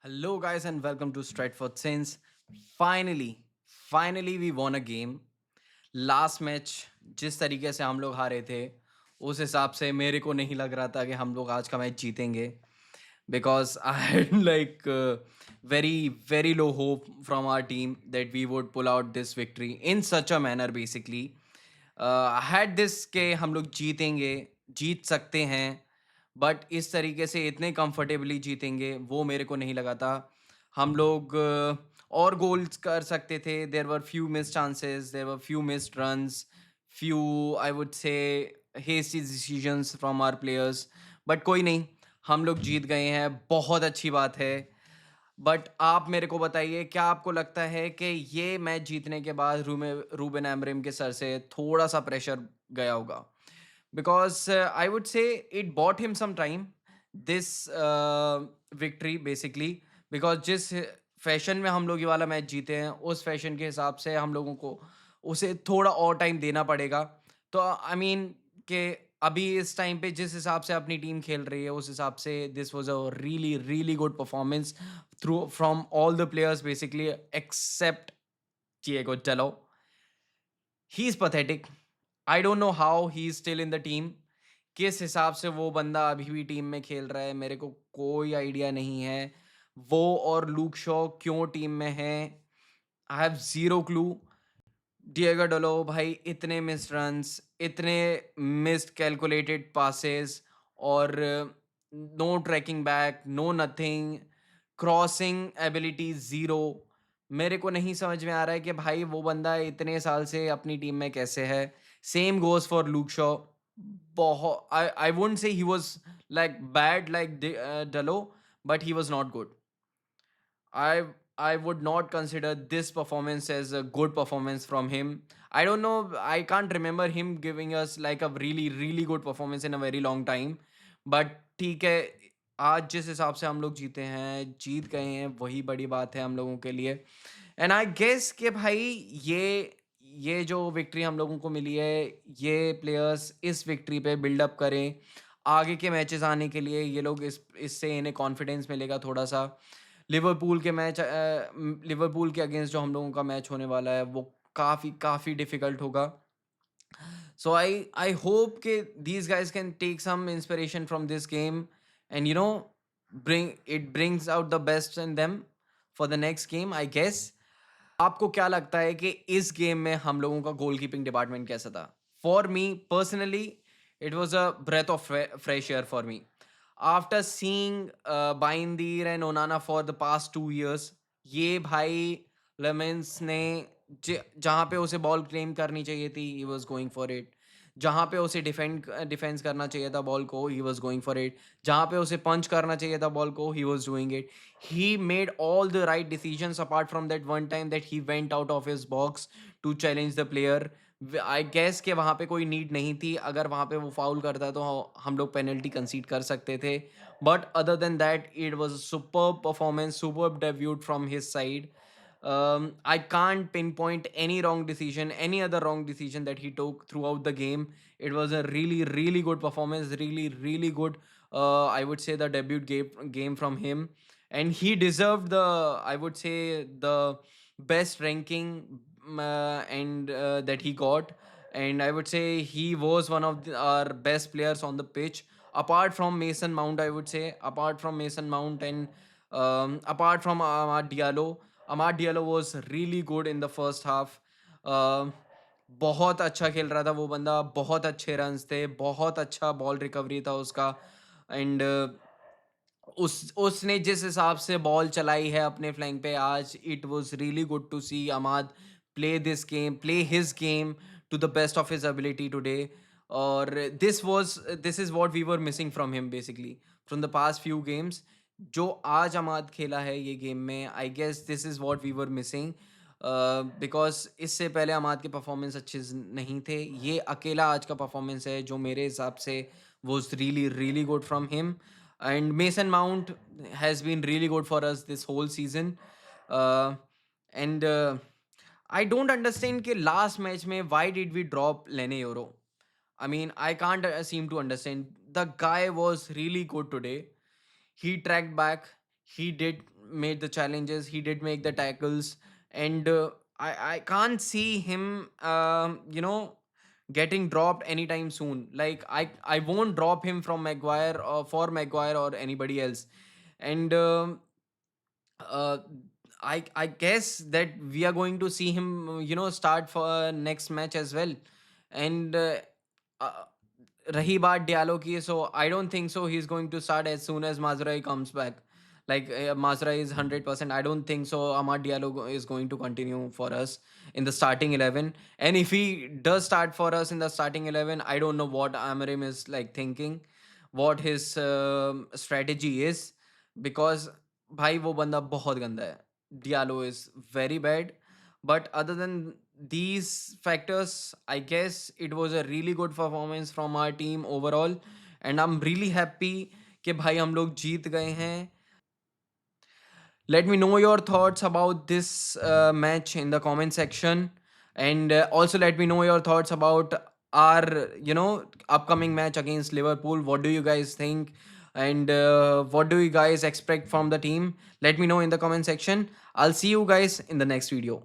Hello, guys, and welcome to Stratford Saints. Finally, finally, we won a game. Last match जिस तरीके से हम लोग हारे थे उस हिसाब से मेरे को नहीं लग रहा था कि हम लोग आज का मैच जीतेंगे because I had like very very low hope from our team that we would pull out this victory in such a manner basically had this के हम लोग जीतेंगे, जीत सकते हैं, बट इस तरीके से इतने कंफर्टेबली जीतेंगे वो मेरे को नहीं लगा था। हम लोग और गोल्स कर सकते थे। There were few miss chances, there were few missed runs, few I would say hasty decisions from our players, but कोई नहीं, हम लोग जीत गए हैं, बहुत अच्छी बात है। बट आप मेरे को बताइए, क्या आपको लगता है कि ये मैच जीतने के बाद रूबेन एमरिम के सर से थोड़ा सा प्रेशर गया होगा? Because I would say it bought him some time this victory basically, because जिस फैशन में हम लोग ये वाला मैच जीते हैं उस फैशन के हिसाब से हम लोगों को उसे थोड़ा और टाइम देना पड़ेगा। तो आई मीन कि अभी इस टाइम पे जिस हिसाब से अपनी टीम खेल रही है उस हिसाब से this was a really really good performance through from all the players basically except Diego Dello. He is pathetic. I don't know how he is still in the team. किस हिसाब से वो बंदा अभी भी टीम में खेल रहा है मेरे को कोई आइडिया नहीं है। वो और लूक शॉ क्यों टीम में है, I have zero clue. Diego Dalot भाई, इतने मिस्ड रन्स, इतने मिस्ड कैलकुलेटेड पासेस, और no tracking back, no nothing, crossing ability zero. मेरे को नहीं समझ में आ रहा है कि भाई वो बंदा इतने साल से अपनी टीम में कैसे है। Same goes for Luke Shaw. बहुत I wouldn't say he was like bad like Dalot, but he was not good. I I would not consider this performance as a good performance from him. I don't know. I can't remember him giving us like a really really good performance in a very long time. But ठीक है, आज जिस हिसाब से हम लोग जीते हैं, जीत गए हैं, वही बड़ी बात है हम लोगों के लिए। एंड आई गेस कि भाई ये जो विक्ट्री हम लोगों को मिली है, ये प्लेयर्स इस विक्ट्री पे बिल्डअप करें आगे के मैचेस आने के लिए। ये लोग इससे इन्हें कॉन्फिडेंस मिलेगा थोड़ा सा। लिवरपूल के अगेंस्ट जो हम लोगों का मैच होने वाला है वो काफ़ी काफ़ी डिफिकल्ट होगा। सो आई होप कि these guys can take some inspiration from this game and brings out the best in them for the next game, I guess. आपको क्या लगता है कि इस गेम में हम लोगों का गोलकीपिंग डिपार्टमेंट कैसा था? For me personally it was a breath of fresh air for me after seeing Bayindir and Onana for the past 2 years। ये भाई लेमेंस ने जहाँ पे उसे बॉल क्लेम करनी चाहिए थी he was going for it. जहाँ पे उसे डिफेंस करना चाहिए था बॉल को he was going for it. जहाँ पे उसे पंच करना चाहिए था बॉल को he was doing it. He made all the right decisions apart from that one time that he went out of his box to challenge the player. I guess कि वहाँ पे कोई नीड नहीं थी। अगर वहाँ पे वो फाउल करता तो हम लोग पेनल्टी कंसीड कर सकते थे। But other than that it was a superb performance, superb debut from his side. I can't pinpoint any wrong decision, any other wrong decision that he took throughout the game. It was a really, really good performance, really, really good. I would say the debut game from him, and he deserved the, I would say, the best ranking and that he got. And I would say he was one of our best players on the pitch, apart from Mason Mount. I would say apart from Mason Mount and apart from Amad Diallo. Amad Diallo was really good in the first half. Uh, बहुत अच्छा खेल रहा था वो बंदा, बहुत अच्छे runs थे, बहुत अच्छा बॉल रिकवरी था उसका। एंड उसने जिस हिसाब से बॉल चलाई है अपने फ्लैंक पे आज, it was really good to see Amad play his game to the best of his ability today. और this is what we were missing from him basically from the past few games. जो आज Amad खेला है ये game में, I guess this is what we were missing. Because इससे पहले अमाद के परफॉर्मेंस अच्छे नहीं थे। ये अकेला आज का परफॉर्मेंस है जो मेरे हिसाब से was really really good from him. And Mason Mount has been really good for us this whole season. uh, and I don't understand कि last match में why did we drop Lene Yoro? I mean, I can't seem to understand. The guy was really good today. He tracked back, he did made the challenges, he did make the tackles, and I can't see him getting dropped anytime soon. Like I won't drop him from Maguire or for Maguire or anybody else. And uh, I guess that we are going to see him start for next match as well. And uh, Rahi baat Diallo ki, so I don't think so he's going to start as soon as Mazraoui comes back. Like Mazraoui is 100%. I don't think so Amad Diallo is going to continue for us in the starting 11. And if he does start for us in the starting 11, I don't know what Amarim is like thinking, what his strategy is, because भाई वो बंदा बहुत गंदा है. Diallo is very bad. But other than these factors, I guess it was a really good performance from our team overall. And I'm really happy कि भाई हम लोग जीत गए हैं. Let me know your thoughts about this match in the comment section, and also let me know your thoughts about our upcoming match against Liverpool. What do you guys think, and what do you guys expect from the team? Let me know in the comment section. I'll see you guys in the next video.